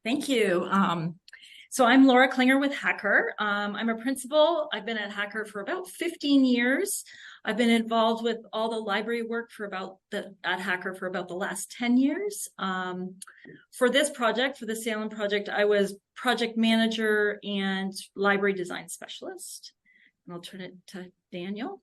Thank you. So I'm Laura Klinger with Hacker. I'm a principal. I've been at Hacker for about 15 years. I've been involved with all the library work at Hacker for about the last 10 years. For this project, for the Salem project, I was project manager and library design specialist. And I'll turn it to Daniel.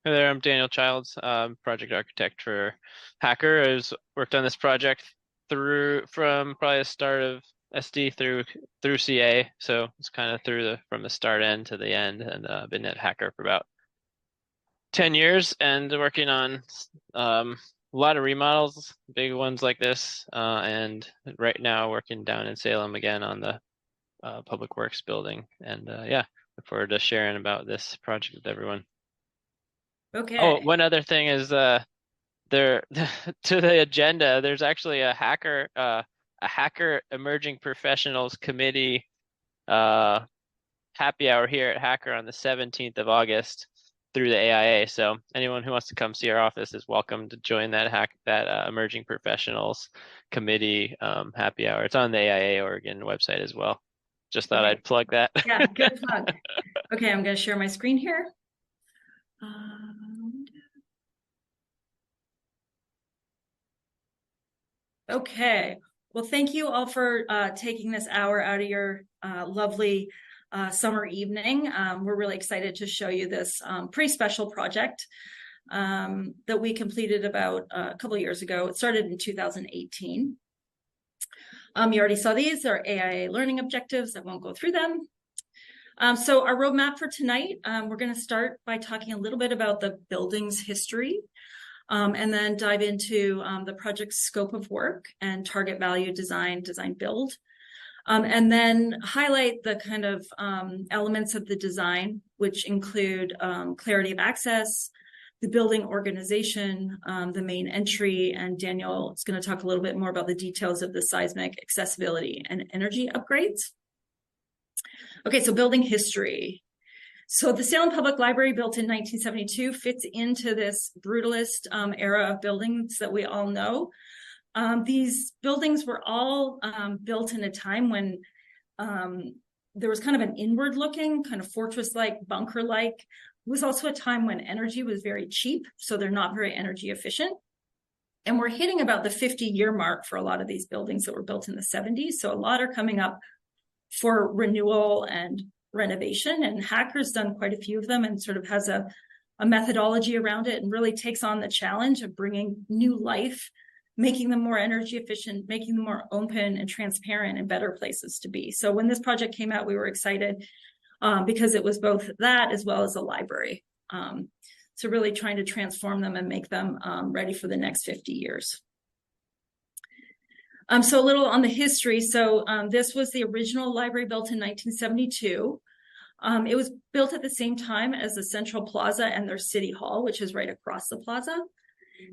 Hey there, I'm Daniel Childs, project architect for Hacker. I worked on this project from probably the start of SD through CA, so it's kind of from the start end to the end, and been at Hacker for about 10 years and working on a lot of remodels, big ones like this, and right now working down in Salem again on the public works building. And yeah, look forward to sharing about this project with everyone. Okay. Oh, one other thing is there to the agenda, there's actually a hacker emerging professionals committee happy hour here at Hacker on the 17th of August through the AIA. So anyone who wants to come see our office is welcome to join that emerging professionals committee happy hour. It's on the AIA Oregon website as well. Just thought I'd plug that. Yeah, good plug. Okay, I'm going to share my screen here. Okay, well, thank you all for taking this hour out of your lovely summer evening. We're really excited to show you this pretty special project that we completed about a couple of years ago. It started in 2018. You already saw these are AIA learning objectives. I won't go through them. So our roadmap for tonight, we're going to start by talking a little bit about the building's history, and then dive into the project's scope of work and target value design build, and then highlight the kind of elements of the design, which include clarity of access, the building organization, the main entry, and Daniel is going to talk a little bit more about the details of the seismic accessibility and energy upgrades. Okay, so building history. So the Salem Public Library, built in 1972, fits into this Brutalist era of buildings that we all know. These buildings were all built in a time when there was kind of an inward-looking, kind of fortress-like, bunker-like. It was also a time when energy was very cheap, so they're not very energy efficient. And we're hitting about the 50-year mark for a lot of these buildings that were built in the 70s. So a lot are coming up for renewal and renovation, and Hacker's done quite a few of them and sort of has a methodology around it and really takes on the challenge of bringing new life, making them more energy efficient, making them more open and transparent and better places to be. So when this project came out, we were excited because it was both that as well as a library. So really trying to transform them and make them ready for the next 50 years. So a little on the history. So this was the original library built in 1972. It was built at the same time as the Central Plaza and their City Hall, which is right across the plaza.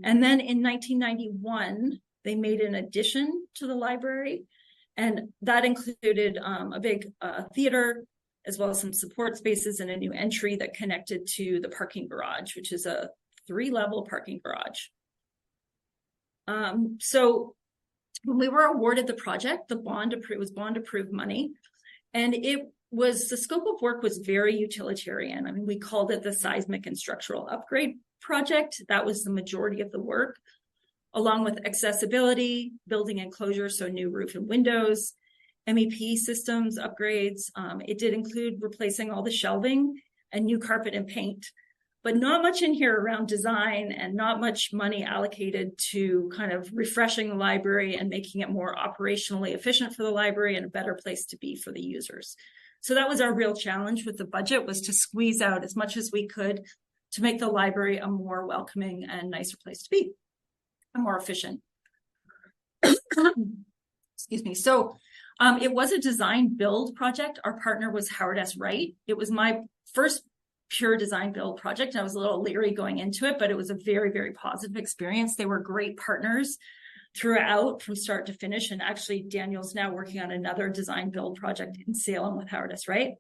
And then in 1991, they made an addition to the library, and that included a big theater, as well as some support spaces and a new entry that connected to the parking garage, which is a 3-level parking garage. So when we were awarded the project, the was bond approved money, and the scope of work was very utilitarian. I mean, we called it the seismic and structural upgrade project. That was the majority of the work, along with accessibility, building enclosure, so new roof and windows, MEP systems upgrades. It did include replacing all the shelving and new carpet and paint, but not much in here around design and not much money allocated to kind of refreshing the library and making it more operationally efficient for the library and a better place to be for the users. So that was our real challenge with the budget, was to squeeze out as much as we could to make the library a more welcoming and nicer place to be, and more efficient. Excuse me. So it was a design build project. Our partner was Howard S. Wright. It was my first pure design build project. And I was a little leery going into it, but it was a very, very positive experience. They were great partners throughout from start to finish. And actually, Daniel's now working on another design build project in Salem with Howard S. Wright.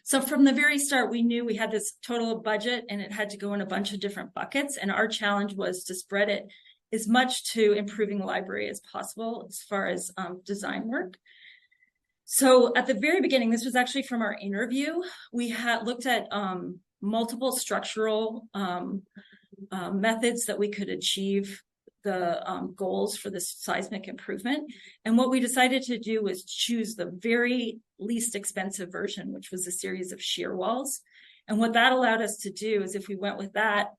So from the very start, we knew we had this total budget and it had to go in a bunch of different buckets. And our challenge was to spread it as much to improving the library as possible as far as design work. So at the very beginning, this was actually from our interview, we had looked at multiple structural methods that we could achieve the goals for this seismic improvement. And what we decided to do was choose the very least expensive version, which was a series of shear walls. And what that allowed us to do is if we went with that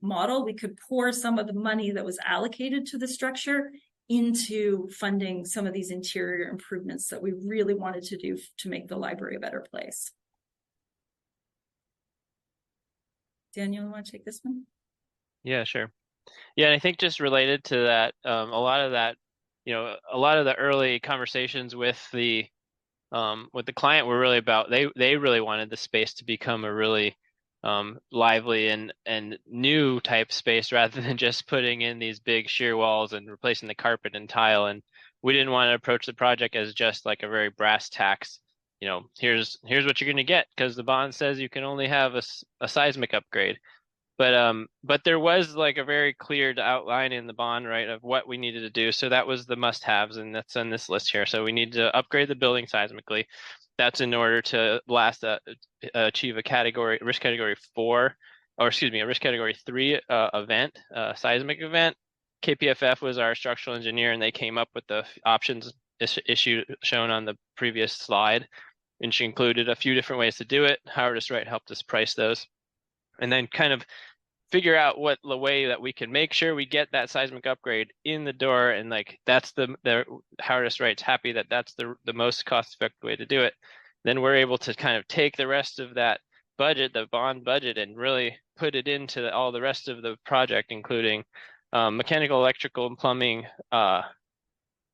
model, we could pour some of the money that was allocated to the structure into funding some of these interior improvements that we really wanted to do to make the library a better place. Daniel, you want to take this one? Yeah, sure. Yeah, and I think just related to that, a lot of that, a lot of the early conversations with the client were really about they really wanted the space to become a really lively and new type space rather than just putting in these big shear walls and replacing the carpet and tile. And we didn't want to approach the project as just like a very brass tacks, here's what you're going to get because the bond says you can only have a seismic upgrade. But there was like a very clear outline in the bond, right, of what we needed to do. So that was the must-haves, and that's on this list here. So we need to upgrade the building seismically. That's in order to achieve a risk category 4, or excuse me, a risk category 3 event, seismic event. KPFF was our structural engineer, and they came up with the options issue shown on the previous slide, and she included a few different ways to do it. Howard Wright helped us price those, and then kind of figure out what the way that we can make sure we get that seismic upgrade in the door, and like that's the Howard Wright's happy that that's the most cost-effective way to do it. Then we're able to kind of take the rest of that budget, the bond budget, and really put it into all the rest of the project, including mechanical, electrical, and plumbing,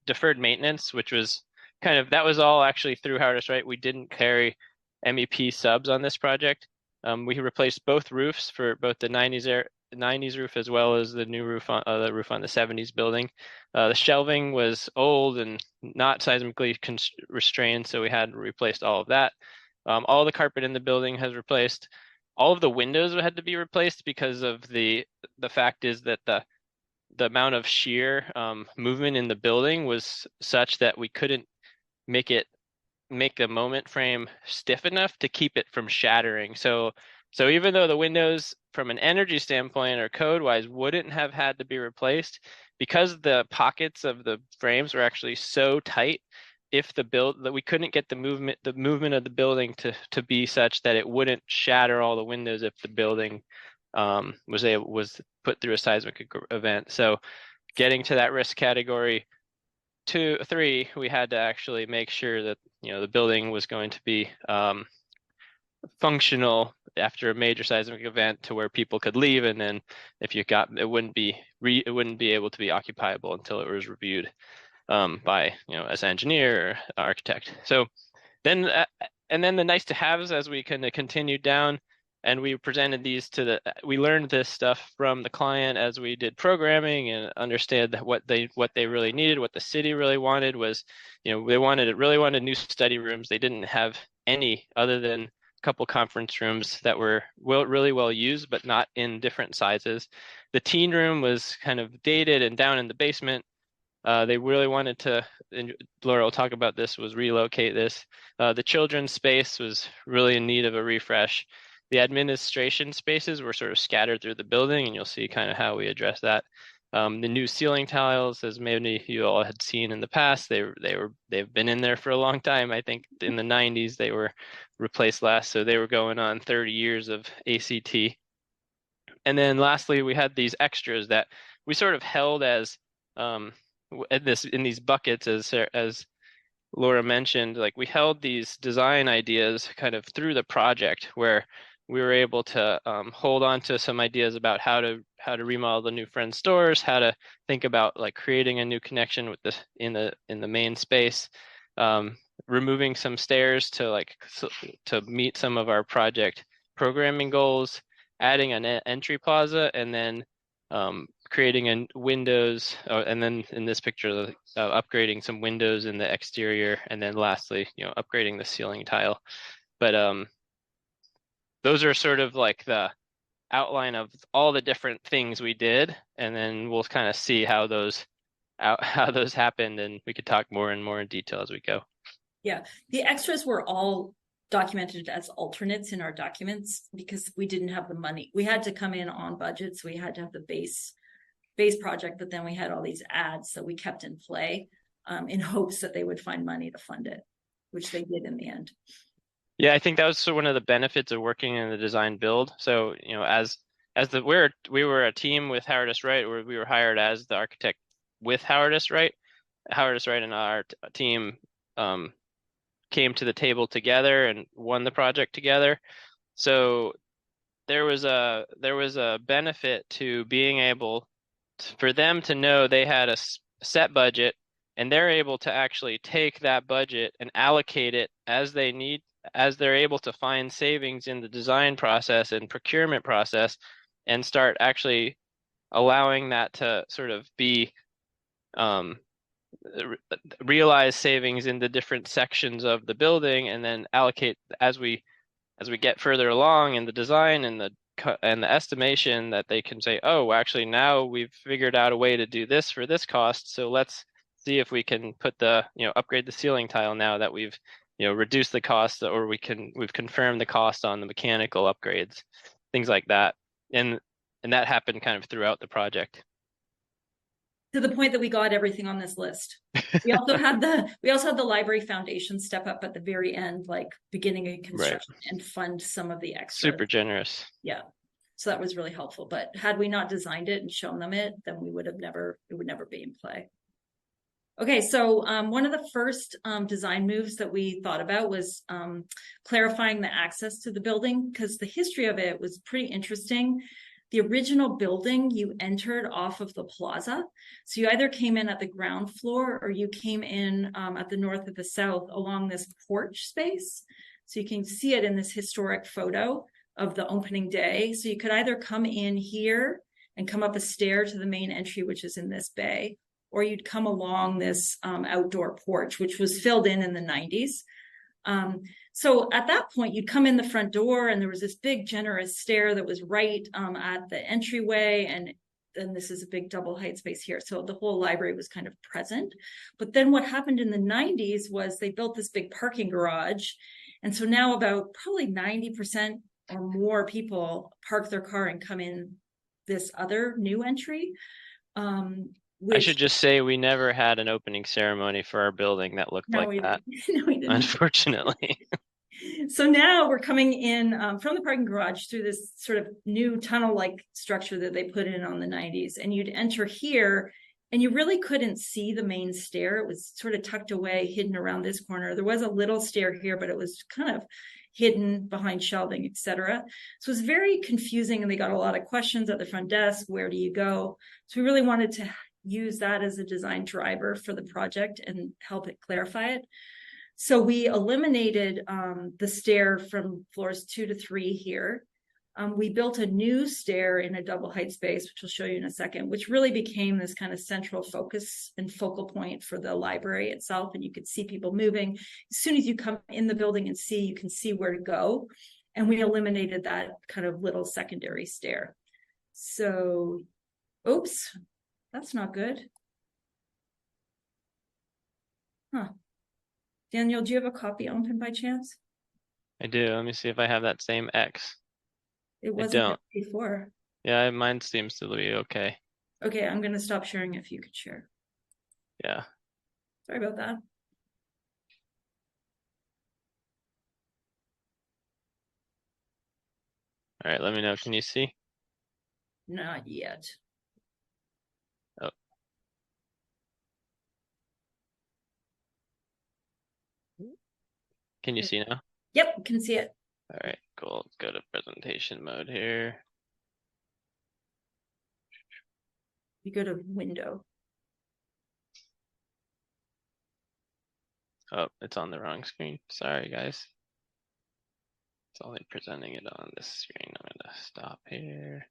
deferred maintenance, which was that was all actually through Howard Wright. We didn't carry MEP subs on this project. We replaced both roofs for both the 90s roof as well as the new roof on the 70s building. The shelving was old and not seismically restrained, so we had replaced all of that. All the carpet in the building has replaced. All of the windows had to be replaced because of the fact is that the amount of shear movement in the building was such that we couldn't make the moment frame stiff enough to keep it from shattering. So even though the windows from an energy standpoint or code wise wouldn't have had to be replaced, because the pockets of the frames were actually so tight, if that we couldn't get the movement of the building to be such that it wouldn't shatter all the windows if the building was put through a seismic event. So getting to that risk category 2, 3, we had to actually make sure that the building was going to be functional after a major seismic event to where people could leave, and then if you got it wouldn't be able to be occupiable until it was reviewed by as an engineer or architect. So then and then the nice to haves as we kind of continued down, and we presented these we learned this stuff from the client as we did programming and understand what they really needed. What the city really wanted was, they really wanted new study rooms. They didn't have any other than a couple conference rooms that were really well used, but not in different sizes. The teen room was kind of dated and down in the basement. They really wanted to, and Laura will talk about this, was relocate this. The children's space was really in need of a refresh. The administration spaces were sort of scattered through the building, and you'll see kind of how we address that. The new ceiling tiles, as many of you all had seen in the past, they've been in there for a long time. I think in the 90s they were replaced last, so they were going on 30 years of ACT. And then lastly, we had these extras that we sort of held as in these buckets, as Laura mentioned, like we held these design ideas kind of through the project, where we were able to hold on to some ideas about how to remodel the new friend stores, how to think about like creating a new connection with this in the main space, removing some stairs to meet some of our project programming goals, adding an entry plaza, and then creating windows, and then in this picture, upgrading some windows in the exterior, and then lastly, upgrading the ceiling tile. But those are sort of like the outline of all the different things we did, and then we'll kind of see how those happened, and we could talk more and more in detail as we go. Yeah, the extras were all documented as alternates in our documents because we didn't have the money. We had to come in on budget, so we had to have the base project, but then we had all these ads that we kept in play in hopes that they would find money to fund it, which they did in the end. Yeah, I think that was one of the benefits of working in the design build. So, you know, as we were a team with Howard S. Wright, where we were hired as the architect with Howard S. Wright. Howard S. Wright and our team came to the table together and won the project together. So there was a benefit to being able for them to know they had a set budget, and they're able to actually take that budget and allocate it as they need, as they're able to find savings in the design process and procurement process, and start actually allowing that to sort of be realize savings in the different sections of the building, and then allocate as we get further along in the design and the estimation, that they can say, oh, actually now we've figured out a way to do this for this cost, so let's see if we can put the, you know, upgrade the ceiling tile now that we've, you know, reduced the cost, or we've confirmed the cost on the mechanical upgrades, things like that. And that happened kind of throughout the project. To the point that we got everything on this list. We also had the library foundation step up at the very end, like beginning of construction, right, and fund some of the extras. Super generous. Yeah. So that was really helpful. But had we not designed it and shown them it, then it would never be in play. Okay, so one of the first design moves that we thought about was clarifying the access to the building, because the history of it was pretty interesting. The original building, you entered off of the plaza. So you either came in at the ground floor, or you came in at the north or the south along this porch space. So you can see it in this historic photo of the opening day. So you could either come in here and come up a stair to the main entry, which is in this bay, or you'd come along this outdoor porch, which was filled in the 90s. So at that point, you'd come in the front door, and there was this big, generous stair that was right at the entryway. And then this is a big double height space here. So the whole library was kind of present. But then what happened in the 90s was they built this big parking garage. And so now about probably 90% or more people park their car and come in this other new entry. I should just say we never had an opening ceremony for our building that looked like that. No, we didn't. Unfortunately. So now we're coming in from the parking garage through this sort of new tunnel-like structure that they put in on the 90s. And you'd enter here, and you really couldn't see the main stair. It was sort of tucked away, hidden around this corner. There was a little stair here, but it was kind of hidden behind shelving, etc. So it was very confusing, and they got a lot of questions at the front desk. Where do you go? So we really wanted to use that as a design driver for the project and help it clarify it. So we eliminated the stair from floors 2 to 3 here. We built a new stair in a double height space, which I'll show you in a second, which really became this kind of central focus and focal point for the library itself. And you could see people moving. As soon as you come in the building and see, you can see where to go. And we eliminated that kind of little secondary stair. So, oops. That's not good. Huh. Daniel, do you have a copy open by chance? I do. Let me see if I have that same X. It wasn't before. Yeah, mine seems to be okay. Okay, I'm going to stop sharing if you could share. Yeah. Sorry about that. All right, let me know. Can you see? Not yet. Oh. Can you see now? Yep, can see it. All right, cool. Let's go to presentation mode here. You go to window. Oh, it's on the wrong screen. Sorry, guys. It's only presenting it on this screen. I'm going to stop here.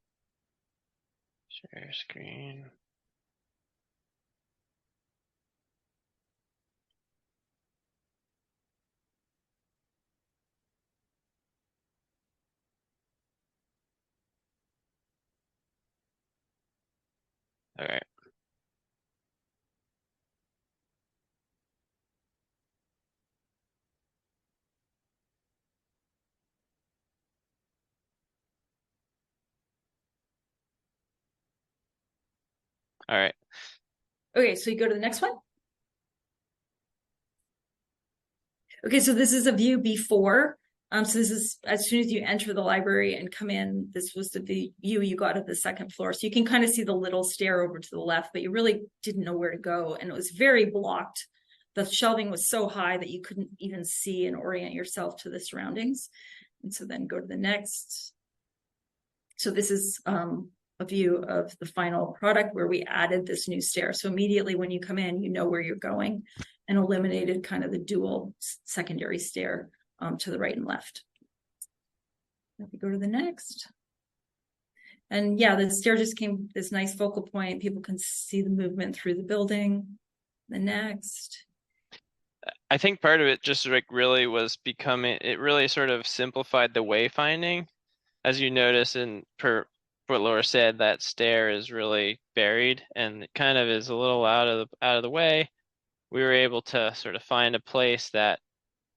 Share screen. All right. All right. Okay, so you go to the next one. Okay, so this is a view before. So this is as soon as you enter the library and come in, this was the view you got at the second floor. So you can kind of see the little stair over to the left, but you really didn't know where to go. And it was very blocked. The shelving was so high that you couldn't even see and orient yourself to the surroundings. And so then go to the next. So this is a view of the final product where we added this new stair. So immediately when you come in, you know where you're going, and eliminated kind of the dual secondary stair to the right and left. If we go to the next. And yeah, the stair just came this nice focal point. People can see the movement through the building. The next. I think part of it just like really was it really sort of simplified the wayfinding. As you notice in per what Laura said, that stair is really buried and it kind of is a little out of the way. We were able to sort of find a place that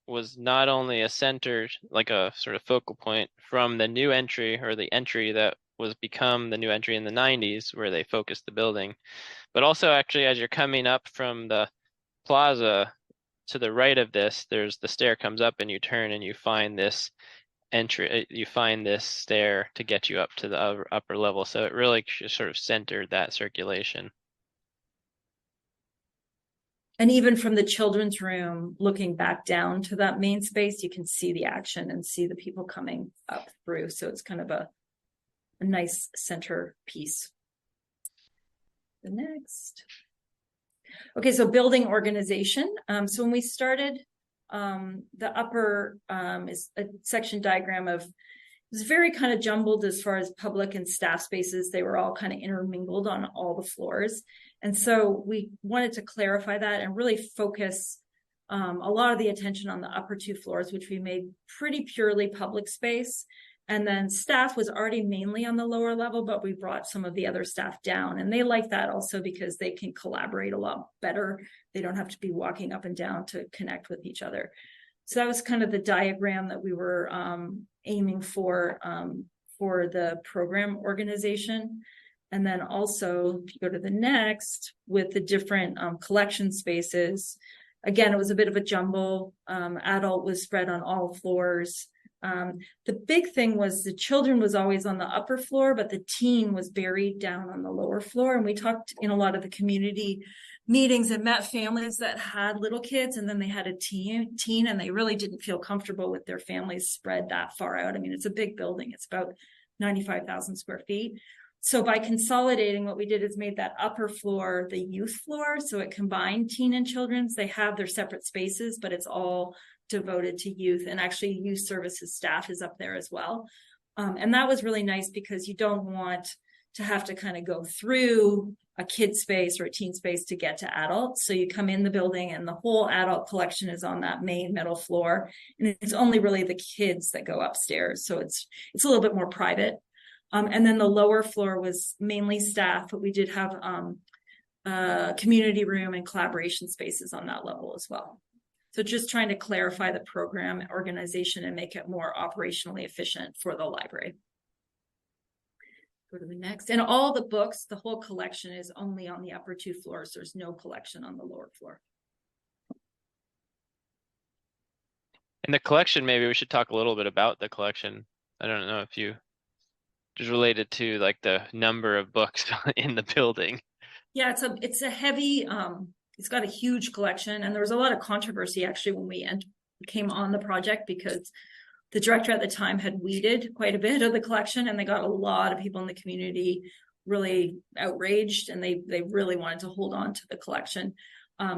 was not only a center, like a sort of focal point from the new entry or the entry that was become the new entry in the 90s where they focused the building, but also actually as you're coming up from the plaza to the right of this, there's the stair comes up and you turn and you find this entry, you find this stair to get you up to the upper level. So it really sort of centered that circulation. And even from the children's room, looking back down to that main space, you can see the action and see the people coming up through. So it's kind of a nice center piece. The next. Okay, so building organization. So when we started, the upper is a section diagram of, it was very kind of jumbled as far as public and staff spaces. They were all kind of intermingled on all the floors. And so we wanted to clarify that and really focus a lot of the attention on the upper two floors, which we made pretty purely public space. And then staff was already mainly on the lower level, but we brought some of the other staff down. And they like that also because they can collaborate a lot better. They don't have to be walking up and down to connect with each other. So that was kind of the diagram that we were aiming for the program organization. And then also, if you go to the next, with the different collection spaces, again, it was a bit of a jumble. Adult was spread on all floors. The big thing was the children was always on the upper floor, but the teen was buried down on the lower floor. And we talked in a lot of the community meetings and met families that had little kids, and then they had a teen, and they really didn't feel comfortable with their families spread that far out. I mean, it's a big building. It's about 95,000 square feet. So by consolidating, what we did is made that upper floor the youth floor. So it combined teen and children's. They have their separate spaces, but it's all devoted to youth, and actually youth services staff is up there as well. And that was really nice because you don't want to have to kind of go through a kid space or a teen space to get to adults. So you come in the building and the whole adult collection is on that main middle floor. And it's only really the kids that go upstairs. So it's a little bit more private. And then the lower floor was mainly staff, but we did have community room and collaboration spaces on that level as well. So just trying to clarify the program organization and make it more operationally efficient for the library. Go to the next. And all the books, the whole collection is only on the upper two floors. There's no collection on the lower floor. And the collection, maybe we should talk a little bit about the collection. I don't know if you just related to like the number of books in the building. Yeah, it's a heavy, it's got a huge collection, and there was a lot of controversy actually when we came on the project because the director at the time had weeded quite a bit of the collection, and they got a lot of people in the community really outraged, and they really wanted to hold on to the collection.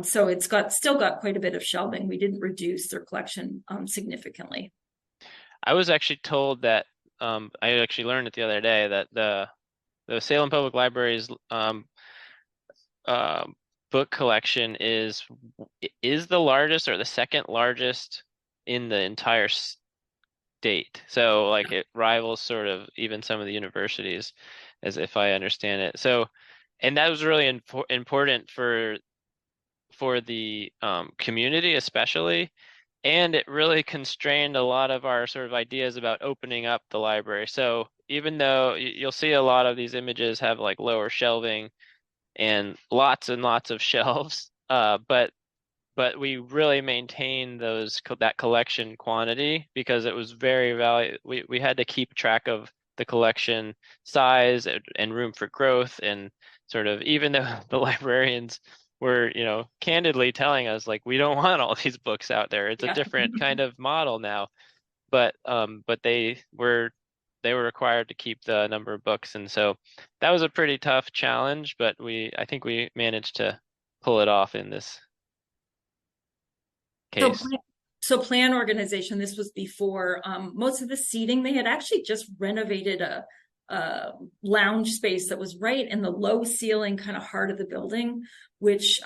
So it's still got quite a bit of shelving. We didn't reduce their collection significantly. I was actually told that I actually learned it the other day that the Salem Public Library's book collection is the largest or the second largest in the entire state. So like it rivals sort of even some of the universities, as if I understand it. So and that was really important for the community especially, and it really constrained a lot of our sort of ideas about opening up the library. So even though you'll see a lot of these images have like lower shelving and lots of shelves, but we really maintained that collection quantity because it was very valuable. We had to keep track of the collection size and room for growth, and sort of, even though the librarians were, candidly telling us like, we don't want all these books out there. It's a Yeah. different kind of model now. But they were required to keep the number of books, and so that was a pretty tough challenge, but I think we managed to pull it off in this So, case. so plan organization, this was before most of the seating, they had actually just renovated a lounge space that was right in the low ceiling kind of heart of the building, which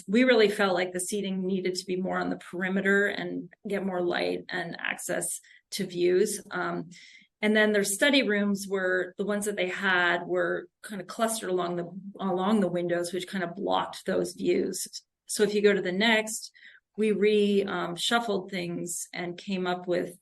we really felt like the seating needed to be more on the perimeter and get more light and access to views. And then their study rooms were the ones that they had were kind of clustered along the windows, which kind of blocked those views. So if you go to the next, we reshuffled things and came up with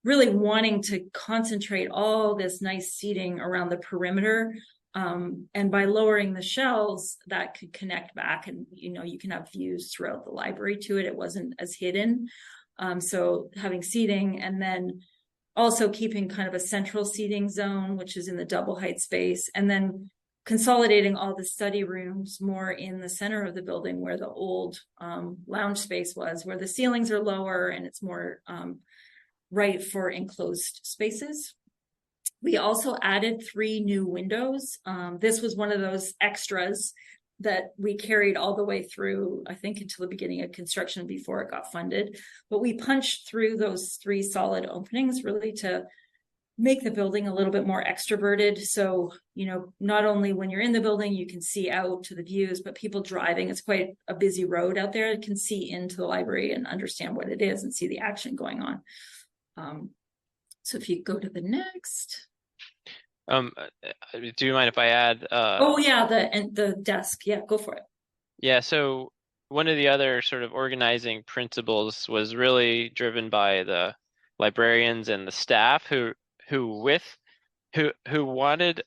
really wanting to concentrate all this nice seating around the perimeter. And by lowering the shelves, that could connect back, and you can have views throughout the library to it. It wasn't as hidden. So having seating, and then also keeping kind of a central seating zone, which is in the double height space, and then consolidating all the study rooms more in the center of the building where the old lounge space was, where the ceilings are lower and it's more right for enclosed spaces. We also added 3 new windows. This was one of those extras that we carried all the way through, I think, until the beginning of construction before it got funded. But we punched through those 3 solid openings really to make the building a little bit more extroverted. So, not only when you're in the building, you can see out to the views, but people driving, it's quite a busy road out there, can see into the library and understand what it is and see the action going on. So if you go to the next. Do you mind if I add? Oh yeah, the desk. Yeah, go for it. Yeah, so one of the other sort of organizing principles was really driven by the librarians and the staff who wanted,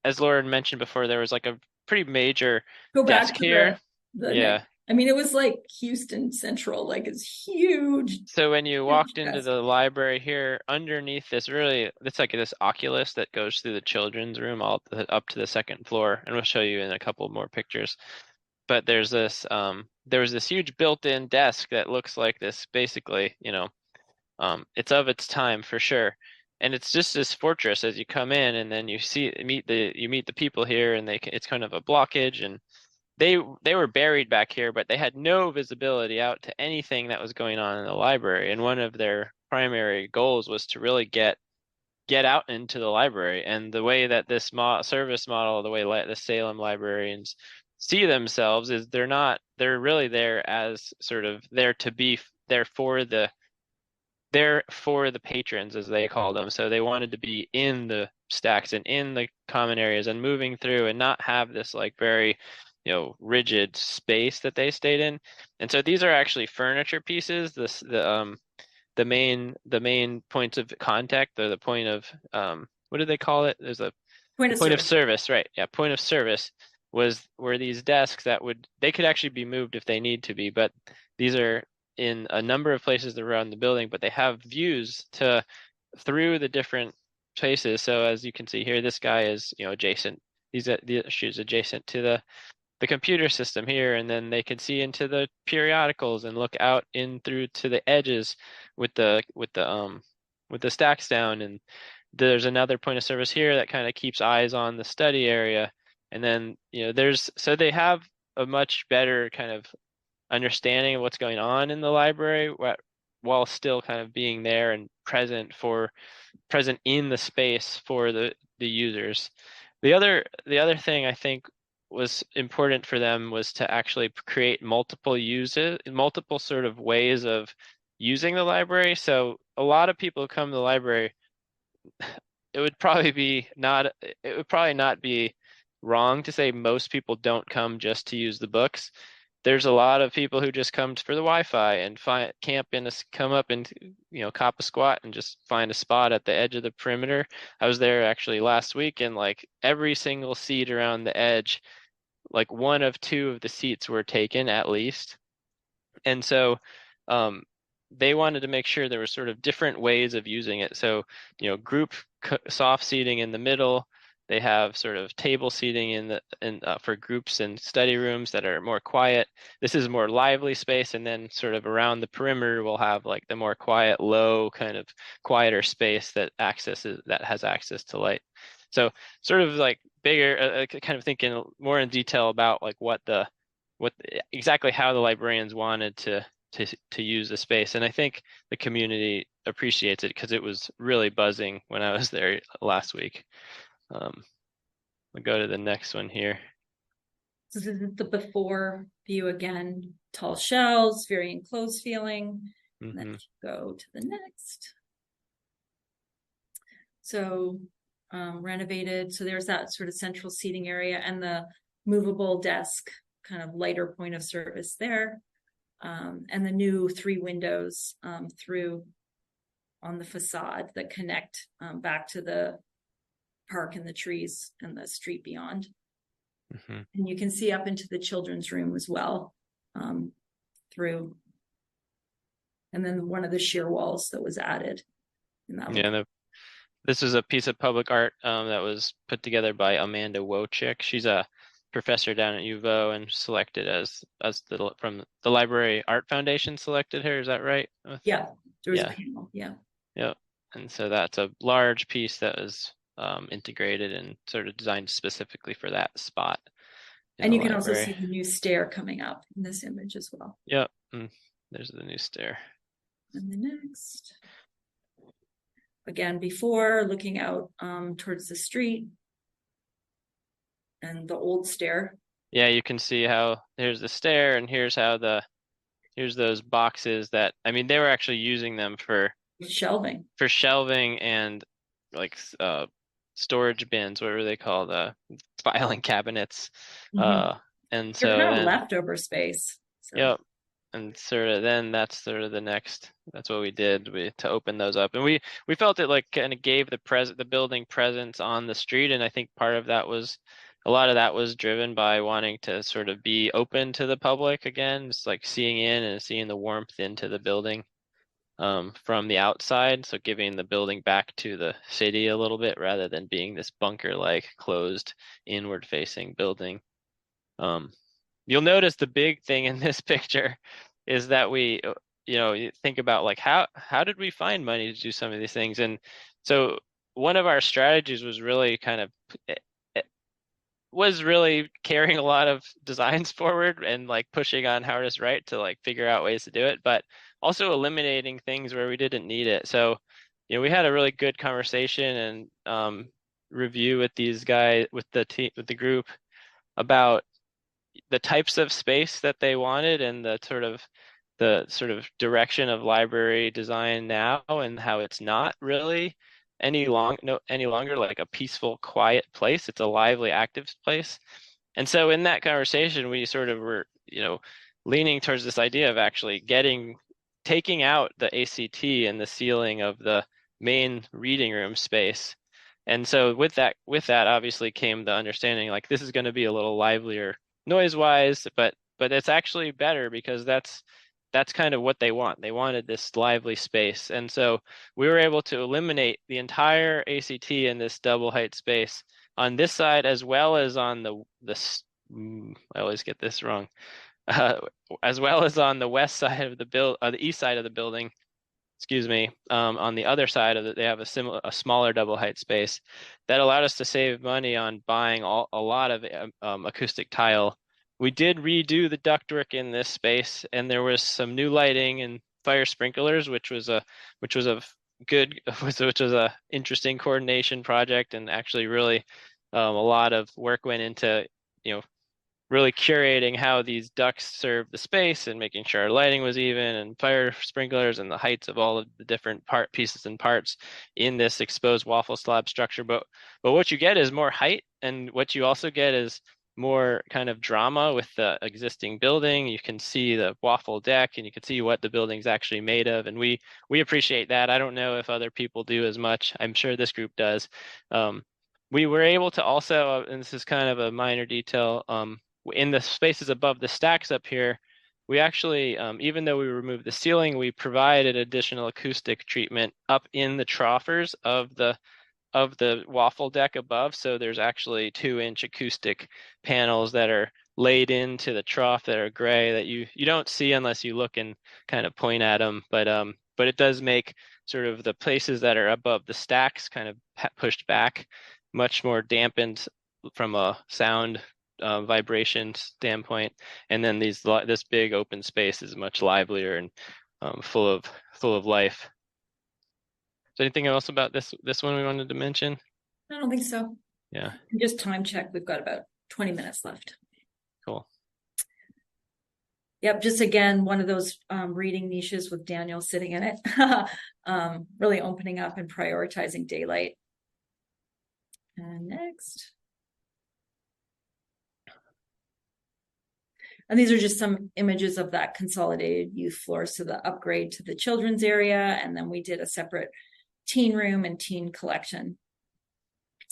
as Lauren mentioned before, there was like a pretty major Go back desk to here. the next. Yeah. I mean, it was like Houston Central, like it's huge. So when you Huge walked into desk. the library here, underneath it's like this oculus that goes through the children's room up to the second floor, and we'll show you in a couple more pictures. But there was this huge built-in desk that looks like this, basically, it's of its time for sure. And it's just this fortress as you come in, and then you meet the people here, and it's kind of a blockage, and they were buried back here, but they had no visibility out to anything that was going on in the library. And one of their primary goals was to really get out into the library. And the way that this service model, the way the Salem librarians see themselves, is they're really there as sort of there to be there for the patrons, as they call them. So they wanted to be in the stacks and in the common areas and moving through, and not have this like very rigid space that they stayed in. And so these are actually furniture pieces. The main points of contact, or the point of what do they call it? There's a Point the of point of service. service, right? Yeah, point of service were these desks that they could actually be moved if they need to be, but these are in a number of places around the building, but they have views through the different places. So as you can see here, this guy is adjacent. She's adjacent to the computer system here, and then they can see into the periodicals and look out in through to the edges with the stacks down. And there's another point of service here that kind of keeps eyes on the study area. And then so they have a much better kind of understanding of what's going on in the library, while still kind of being there and present in the space for the users. The other thing I think was important for them was to actually create multiple sort of ways of using the library. So a lot of people who come to the library, it would probably not be wrong to say most people don't come just to use the books. There's a lot of people who just come for the Wi-Fi and camp in come up and cop a squat and just find a spot at the edge of the perimeter. I was there actually last week, and like every single seat around the edge, like one of two of the seats were taken at least. And so um, they wanted to make sure there were sort of different ways of using it. So, group soft seating in the middle. They have sort of table seating for groups and study rooms that are more quiet. This is more lively space, and then sort of around the perimeter we'll have like the more quiet, low, kind of quieter space that has access to light. So sort of like bigger, kind of thinking more in detail about like what exactly how the librarians wanted to use the space. And I think the community appreciates it because it was really buzzing when I was there last week. We'll go to the next one here. So this is the before view again, tall shelves, very enclosed feeling. Mm-hmm. Let's go to the next. So renovated. So there's that sort of central seating area and the movable desk, kind of lighter point of service there. And the new 3 windows through on the facade that connect back to the park and the trees and the street beyond. Mm-hmm. And you can see up into the children's room as well through. And then one of the sheer walls that was added. Yeah, this is a piece of public art that was put together by Amanda Wojcik. She's a professor down at UVO and selected from the Library Art Foundation selected her. Is that right? Yeah, there was a panel. Yeah. Yep. And so that's a large piece that was integrated and sort of designed specifically for that spot. And you can also see the new stair coming up in this image as well. Yep. There's the new stair. And the next. Again, before looking out towards the street and the old stair. Yeah, you can see how here's the stair, and here's those boxes that, I mean, they were actually using them for shelving and like storage bins. What were they called? Filing cabinets. Mm-hmm. And so kind of leftover space. So. Yep. And sort of then that's sort of that's what we did to open those up. And we felt it like kind of gave the building presence on the street. And I think a lot of that was driven by wanting to sort of be open to the public again. It's like seeing in and seeing the warmth into the building from the outside. So giving the building back to the city a little bit rather than being this bunker-like closed inward facing building. You'll notice the big thing in this picture is that we, you think about like how did we find money to do some of these things? And so one of our strategies was really carrying a lot of designs forward and like pushing on Howard's right to like figure out ways to do it, but also eliminating things where we didn't need it. So, we had a really good conversation and review with these guys, with the group about the types of space that they wanted and the sort of direction of library design now, and how it's not really any longer like a peaceful, quiet place. It's a lively, active place. And so in that conversation, we sort of were, leaning towards this idea of actually taking out the ACT and the ceiling of the main reading room space. And so with that obviously came the understanding like this is going to be a little livelier noise-wise, but it's actually better because that's kind of what they want. They wanted this lively space. And so we were able to eliminate the entire ACT in this double height space on this side, as well as on I always get this wrong, as well as on the west side of the east side of the building. Excuse me. On the other side of it, they have a smaller double height space that allowed us to save money on buying a lot of acoustic tile. We did redo the ductwork in this space, and there was some new lighting and fire sprinklers, which was a interesting coordination project, and actually really a lot of work went into really curating how these ducts serve the space and making sure our lighting was even and fire sprinklers and the heights of all of the different pieces and parts in this exposed waffle slab structure. But what you get is more height, and what you also get is more kind of drama with the existing building. You can see the waffle deck and you can see what the building's actually made of. And we appreciate that. I don't know if other people do as much. I'm sure this group does. We were able to also, and this is kind of a minor detail, in the spaces above the stacks up here, we actually, even though we removed the ceiling, we provided additional acoustic treatment up in the troughers of the waffle deck above. So there's actually 2-inch acoustic panels that are laid into the trough that are gray that you don't see unless you look and kind of point at them. But it does make sort of the places that are above the stacks kind of pushed back, much more dampened from a sound vibration standpoint, and then this big open space is much livelier and full of life. Is there anything else about this one we wanted to mention? I don't think so. Yeah. Just time check. We've got about 20 minutes left. Cool. Yep. Just again, one of those reading niches with Daniel sitting in it, really opening up and prioritizing daylight. And next. And these are just some images of that consolidated youth floor. So the upgrade to the children's area. And then we did a separate teen room and teen collection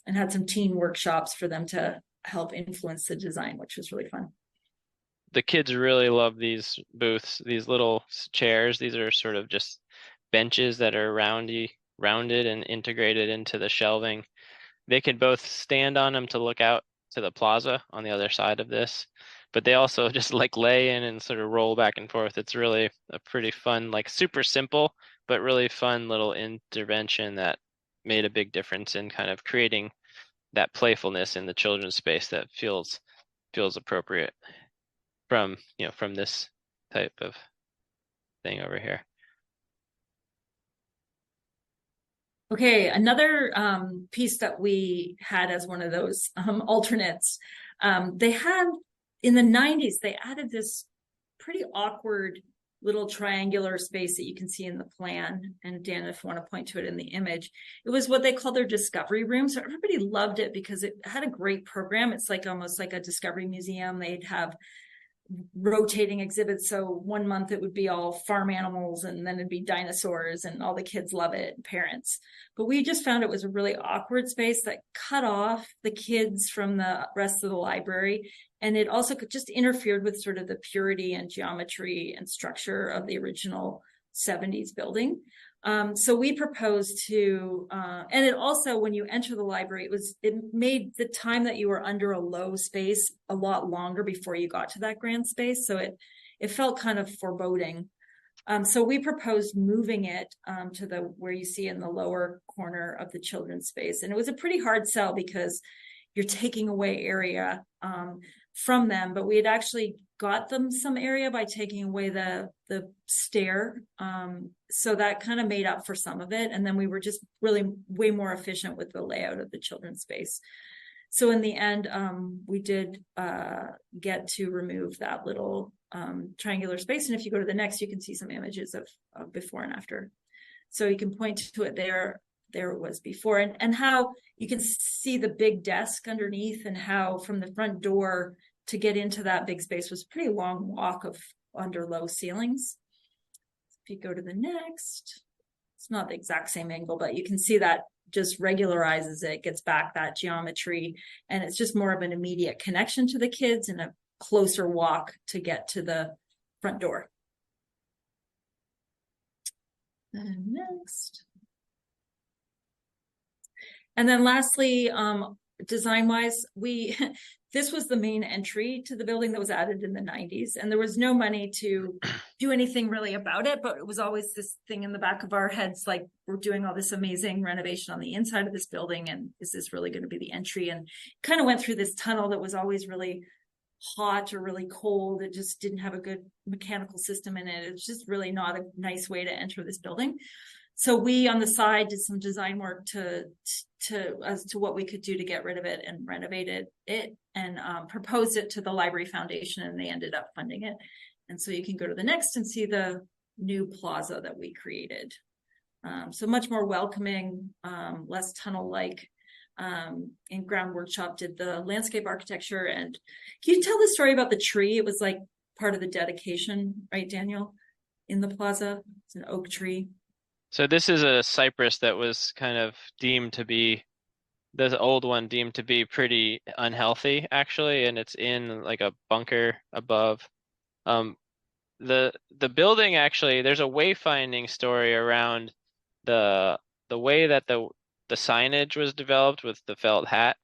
and had some teen workshops for them to help influence the design, which was really fun. The kids really love these booths, these little chairs. These are sort of just benches that are rounded and integrated into the shelving. They can both stand on them to look out to the plaza on the other side of this, but they also just like lay in and sort of roll back and forth. It's really a pretty fun, like super simple, but really fun little intervention that made a big difference in kind of creating that playfulness in the children's space that feels appropriate from this type of thing over here. Okay, another piece that we had as one of those alternates, they had in the 90s, they added this pretty awkward little triangular space that you can see in the plan. And Dan, if you want to point to it in the image, it was what they call their discovery room. So everybody loved it because it had a great program. It's like almost like a discovery museum. They'd have rotating exhibits. So 1 month it would be all farm animals, and then it'd be dinosaurs, and all the kids love it, and parents. But we just found it was a really awkward space that cut off the kids from the rest of the library. And it also just interfered with sort of the purity and geometry and structure of the original 70s building. So we proposed to, and it also, when you enter the library, it made the time that you were under a low space a lot longer before you got to that grand space. So it felt kind of foreboding. So we proposed moving it to where you see in the lower corner of the children's space. And it was a pretty hard sell because you're taking away area from them, but we had actually got them some area by taking away the stair. So that kind of made up for some of it. And then we were just really way more efficient with the layout of the children's space. So in the end, we did get to remove that little triangular space. And if you go to the next, you can see some images of before and after. So you can point to it there. There it was before, and how you can see the big desk underneath, and how from the front door to get into that big space was a pretty long walk under low ceilings. If you go to the next, it's not the exact same angle, but you can see that just regularizes it, gets back that geometry, and it's just more of an immediate connection to the kids and a closer walk to get to the front door. And next. And then lastly, design-wise, this was the main entry to the building that was added in the 90s. And there was no money to do anything really about it, but it was always this thing in the back of our heads, like, we're doing all this amazing renovation on the inside of this building, and is this really going to be the entry? And kind of went through this tunnel that was always really hot or really cold. It just didn't have a good mechanical system in it. It's just really not a nice way to enter this building. So we on the side did some design work to as to what we could do to get rid of it and renovated it and proposed it to the Library Foundation, and they ended up funding it. And so you can go to the next and see the new plaza that we created. So much more welcoming, less tunnel-like. And Ground Workshop did the landscape architecture. And can you tell the story about the tree? It was like part of the dedication, right, Daniel? In the plaza, it's an oak tree. So this is a cypress that was kind of deemed to be, the old one deemed to be pretty unhealthy actually, and it's in like a bunker above. Um, the building actually, there's a wayfinding story around the way that the signage was developed with the felt hat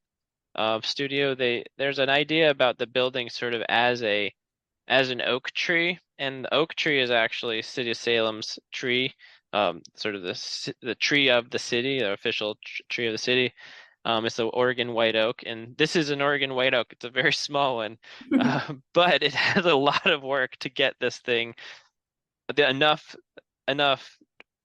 studio. There's an idea about the building sort of as an oak tree, and the oak tree is actually City of Salem's tree, sort of the tree of the city, the official tree of the city. It's the Oregon white oak, and this is an Oregon white oak. It's a very small one, but it has a lot of work to get this thing enough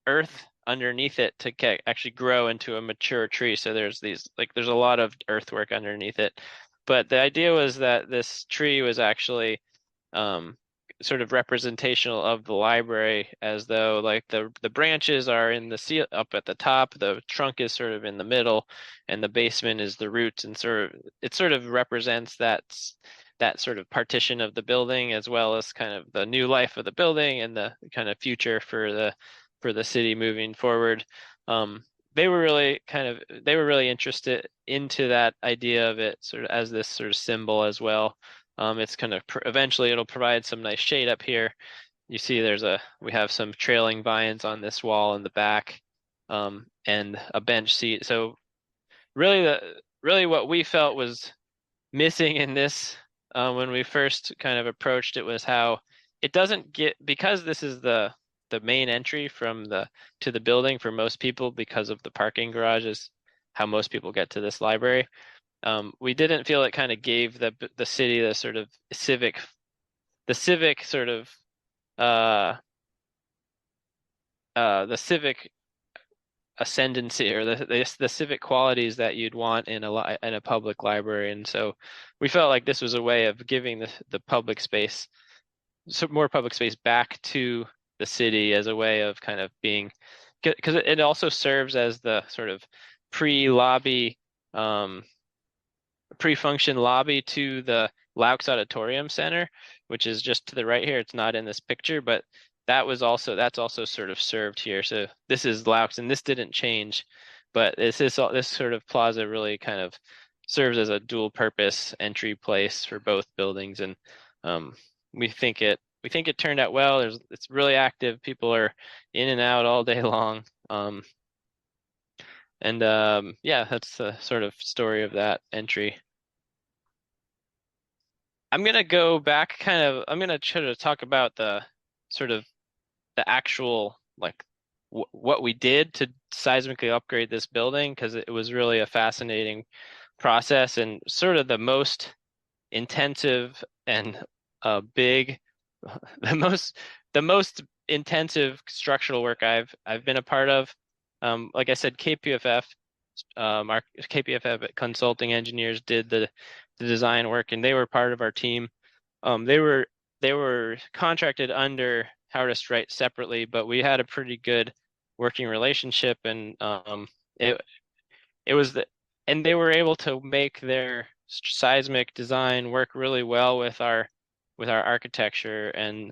earth underneath it to actually grow into a mature tree. So there's there's a lot of earthwork underneath it. But the idea was that this tree was actually um, sort of representational of the library, as though like the branches are in the seal up at the top, the trunk is sort of in the middle, and the basement is the roots, and it sort of represents that sort of partition of the building, as well as kind of the new life of the building and the kind of future for the city moving forward. They were really interested into that idea of it sort of as this sort of symbol as well. It's kind of eventually it'll provide some nice shade up here. You see we have some trailing vines on this wall in the back, and a bench seat. So really what we felt was missing in this, when we first kind of approached it, was how it doesn't get, because this is the main entry to the building for most people, because of the parking garage is how most people get to this library. We didn't feel it kind of gave the city the sort of civic sort of the civic ascendancy, or the civic qualities that you'd want in a public library. And so we felt like this was a way of giving the public space, more public space back to the city, as a way of kind of being, because it also serves as the sort of pre-lobby, pre-function lobby to the Laux Auditorium Center, which is just to the right here. It's not in this picture, but that's also sort of served here. So this is Laux, and this didn't change, but this sort of plaza really kind of serves as a dual purpose entry place for both buildings. And we think it turned out well. It's really active. People are in and out all day long. Yeah, that's the sort of story of that entry. I'm gonna go back I'm gonna try to talk about the sort of the actual, like, what we did to seismically upgrade this building, because it was really a fascinating process, and sort of the most intensive and big the most intensive structural work I've been a part of. Like I said, our KPFF consulting engineers did the design work, and they were part of our team. They were contracted under Howardist Wright separately, but we had a pretty good working relationship, and it was and they were able to make their seismic design work really well with our architecture, and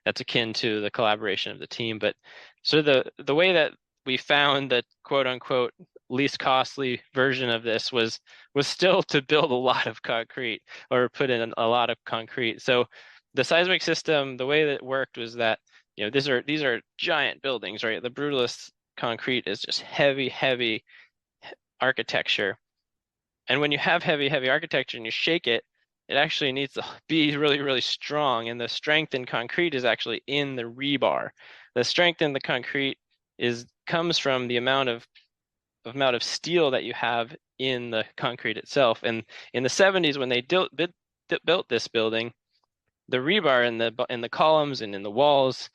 that's akin to the collaboration of the team. But so the way that we found the quote unquote least costly version of this was still to build a lot of concrete, or put in a lot of concrete. So the seismic system, the way that it worked was that, these are giant buildings, right? The Brutalist concrete is just heavy architecture. And when you have heavy architecture and you shake it, it actually needs to be really strong. And the strength in concrete is actually in the rebar. The strength in the concrete comes from the amount of steel that you have in the concrete itself. And in the 70s, when they built this building, the rebar in the columns and in the walls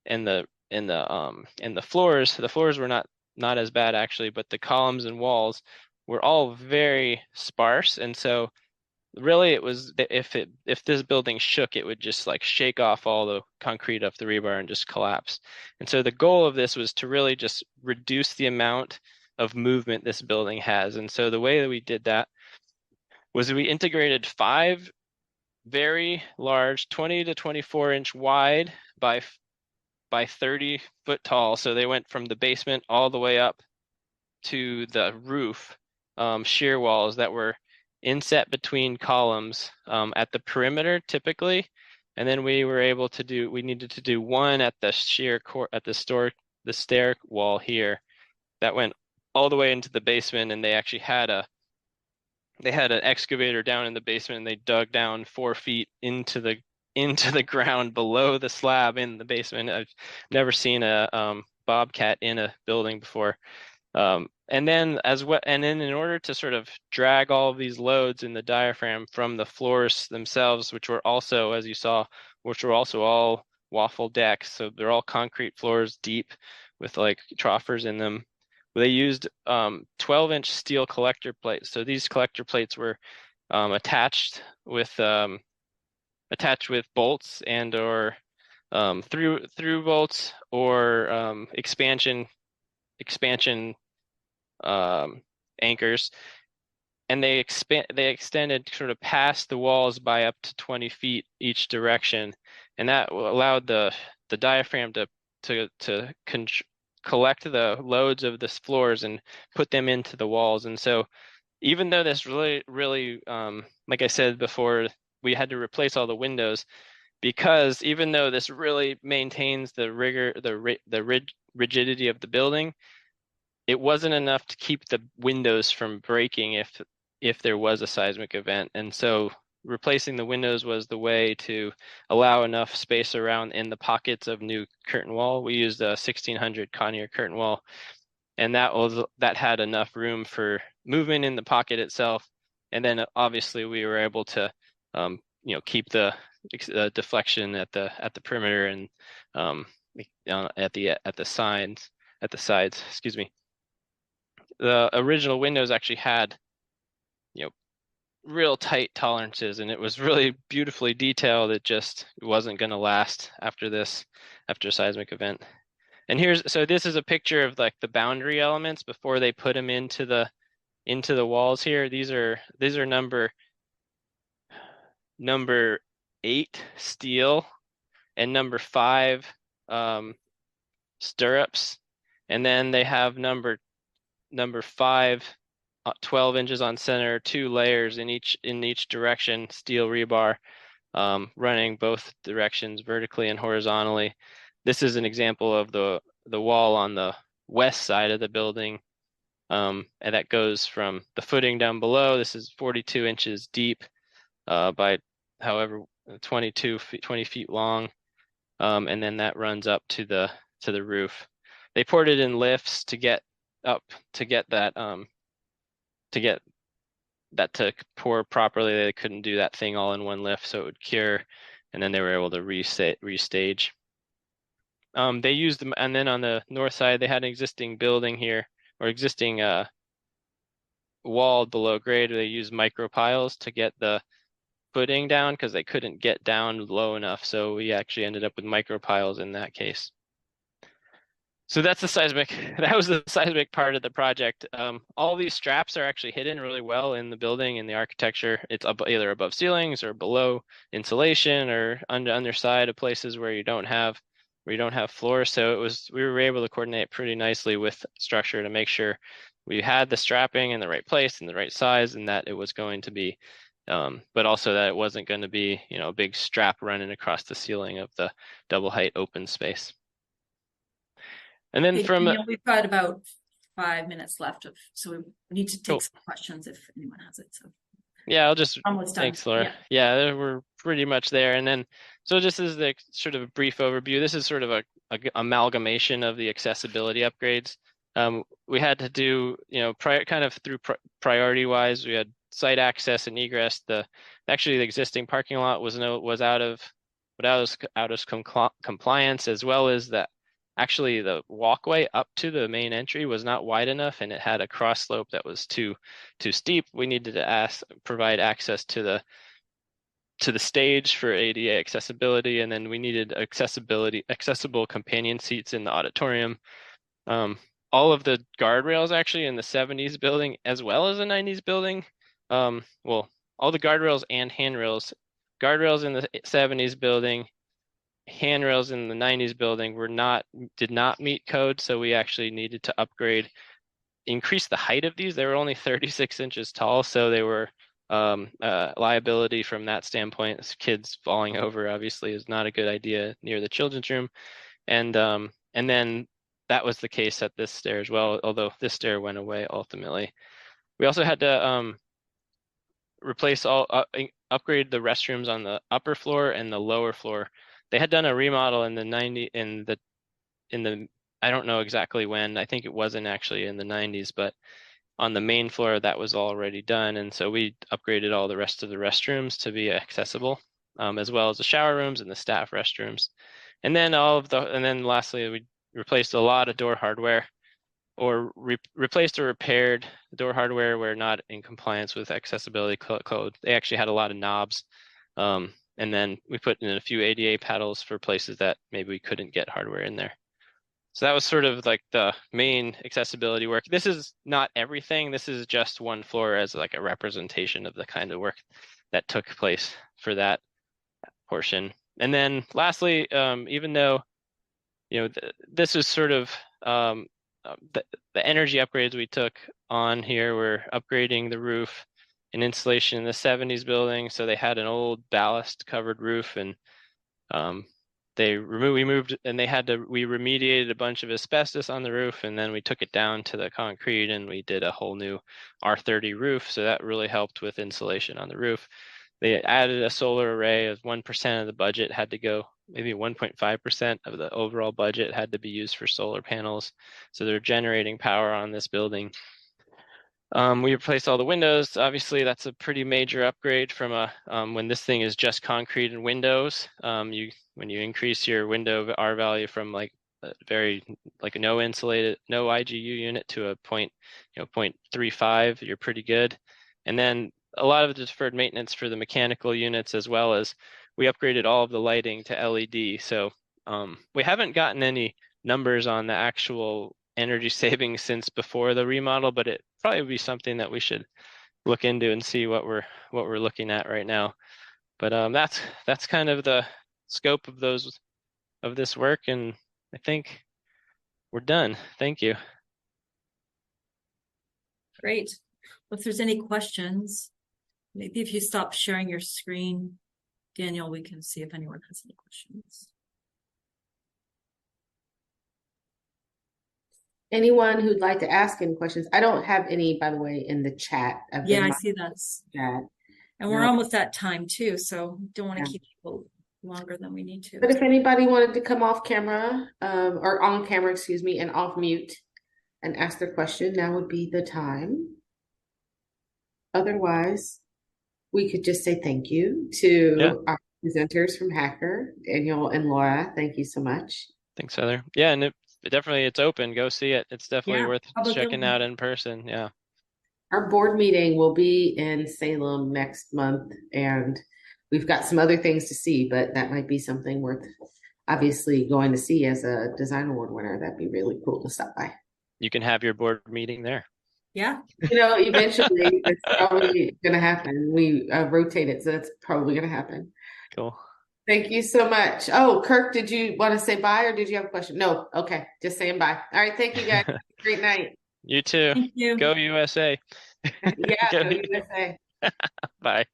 and the and the floors were not as bad actually, but the columns and walls were all very sparse, and so really it was if this building shook, it would just like shake off all the concrete off the rebar and just collapse. And so the goal of this was to really just reduce the amount of movement this building has. And so the way that we did that was we integrated 5 very large 20 to 24 inch wide by 30 foot tall. So they went from the basement all the way up to the roof, shear walls that were inset between columns at the perimeter typically. And then we needed to do one at the the stair wall here that went all the way into the basement, and they actually had an excavator down in the basement, and they dug down 4 feet into the ground below the slab in the basement. I've never seen a bobcat in a building before. And then in order to sort of drag all of these loads in the diaphragm from the floors themselves, which were also, as you saw, all waffle decks, so they're all concrete floors deep with like troughers in them. They used 12-inch steel collector plates. So these collector plates were attached with bolts and or through bolts or expansion anchors, and they extended sort of past the walls by up to 20 feet each direction, and that allowed the diaphragm to collect the loads of the floors and put them into the walls. And so even though this really like I said before, we had to replace all the windows, because even though this really maintains the rigidity of the building, it wasn't enough to keep the windows from breaking if there was a seismic event. And so replacing the windows was the way to allow enough space around in the pockets of new curtain wall. We used a 1600 Conair curtain wall, and that had enough room for movement in the pocket itself. And then obviously we were able to keep the deflection at the perimeter and at the sides, excuse me. The original windows actually had real tight tolerances, and it was really beautifully detailed. It wasn't going to last after a seismic event. And this is a picture of like the boundary elements before they put them into the walls here. These are number 8 steel and number 5 stirrups, and then they have number 5 12 inches on center, 2 layers in each direction, steel rebar running both directions vertically and horizontally. This is an example of the wall on the west side of the building, and that goes from the footing down below. This is 42 inches deep by however 20 feet long, and then that runs up to the roof. They poured it in lifts to get that to pour properly. They couldn't do that thing all in one lift, so it would cure, and then they were able to restage. They used them, and then on the north side they had an existing building here, or existing wall below grade. They used micro piles to get the footing down because they couldn't get down low enough, so we actually ended up with micro piles in that case. So that's the seismic. That was the seismic part of the project. All these straps are actually hidden really well in the building and the architecture. It's either above ceilings or below insulation or underside of places where you don't have floors. So we were able to coordinate pretty nicely with structure to make sure we had the strapping in the right place and the right size, and that it was going to be, but also that it wasn't going to be a big strap running across the ceiling of the double height open space. And then we've got about 5 minutes left so we need to take some questions if anyone has it. So yeah, I'll just almost done. Thanks, Laura. Yeah, we're pretty much there. And then just as the sort of a brief overview, this is sort of a amalgamation of the accessibility upgrades. We had to do through priority wise. We had site access and egress. Actually the existing parking lot was out of compliance, as well as that actually the walkway up to the main entry was not wide enough, and it had a cross slope that was too steep. We needed to provide access to the stage for ADA accessibility, and then we needed accessible companion seats in the auditorium. All of the guardrails actually in the 70s building as well as the 90s building, well, all the guardrails and handrails, guardrails in the 70s building, handrails in the 90s building did not meet code, so we actually needed to increase the height of these. They were only 36 inches tall, so they were liability from that standpoint. Kids falling over obviously is not a good idea near the children's room, and then that was the case at this stair as well, although this stair went away ultimately. We also had to upgrade the restrooms on the upper floor and the lower floor. They had done a remodel in the I don't know exactly when. I think it wasn't actually in the 90s, but on the main floor that was already done, and so we upgraded all the rest of the restrooms to be accessible, as well as the shower rooms and the staff restrooms. And then lastly, we replaced a lot of door hardware, or replaced or repaired door hardware where not in compliance with accessibility code. They actually had a lot of knobs. And then we put in a few ADA paddles for places that maybe we couldn't get hardware in there. So that was sort of like the main accessibility work. This is not everything. This is just one floor as like a representation of the kind of work that took place for that portion. And then lastly, even though, this is sort of the energy upgrades we took on here were upgrading the roof and insulation in the 70s building. So they had an old ballast covered roof, and we remediated a bunch of asbestos on the roof, and then we took it down to the concrete and we did a whole new R30 roof. So that really helped with insulation on the roof. They added a solar array of 1% of the budget had to go, maybe 1.5% of the overall budget had to be used for solar panels. So they're generating power on this building. We replaced all the windows. Obviously, that's a pretty major upgrade from when this thing is just concrete and windows. When you increase your window R value from like a no IGU unit to a 0.35, you're pretty good. And then a lot of the deferred maintenance for the mechanical units, as well as we upgraded all of the lighting to LED. So we haven't gotten any numbers on the actual energy savings since before the remodel, but it probably would be something that we should look into and see what we're looking at right now. But that's kind of the scope of this work, and I think we're done. Thank you. Great. Well, if there's any questions, maybe if you stop sharing your screen, Daniel, we can see if anyone has any questions. Anyone who'd like to ask any questions? I don't have any, by the way, in the chat. Yeah, I see that. Chat. And we're almost at time too, so don't want to keep people longer than we need to. But if anybody wanted to come off camera, or on camera, excuse me, and off mute and ask their question, now would be the time. Otherwise, we could just say thank you to our presenters from Hacker, Daniel and Laura. Thank you so much. Thanks, Heather. Yeah, and it's open. Go see it. It's definitely worth checking out in person. Yeah. Our board meeting will be in Salem next month, and we've got some other things to see, but that might be something worth obviously going to see as a design award winner. That'd be really cool to stop by. You can have your board meeting there. Yeah. Eventually it's probably going to happen. We rotate it, so that's probably going to happen. Cool. Thank you so much. Oh, Kirk, did you want to say bye, or did you have a question? No. Okay. Just saying bye. All right. Thank you, guys. Great night. You too. Thank you. Go USA. Yeah, go USA. Bye.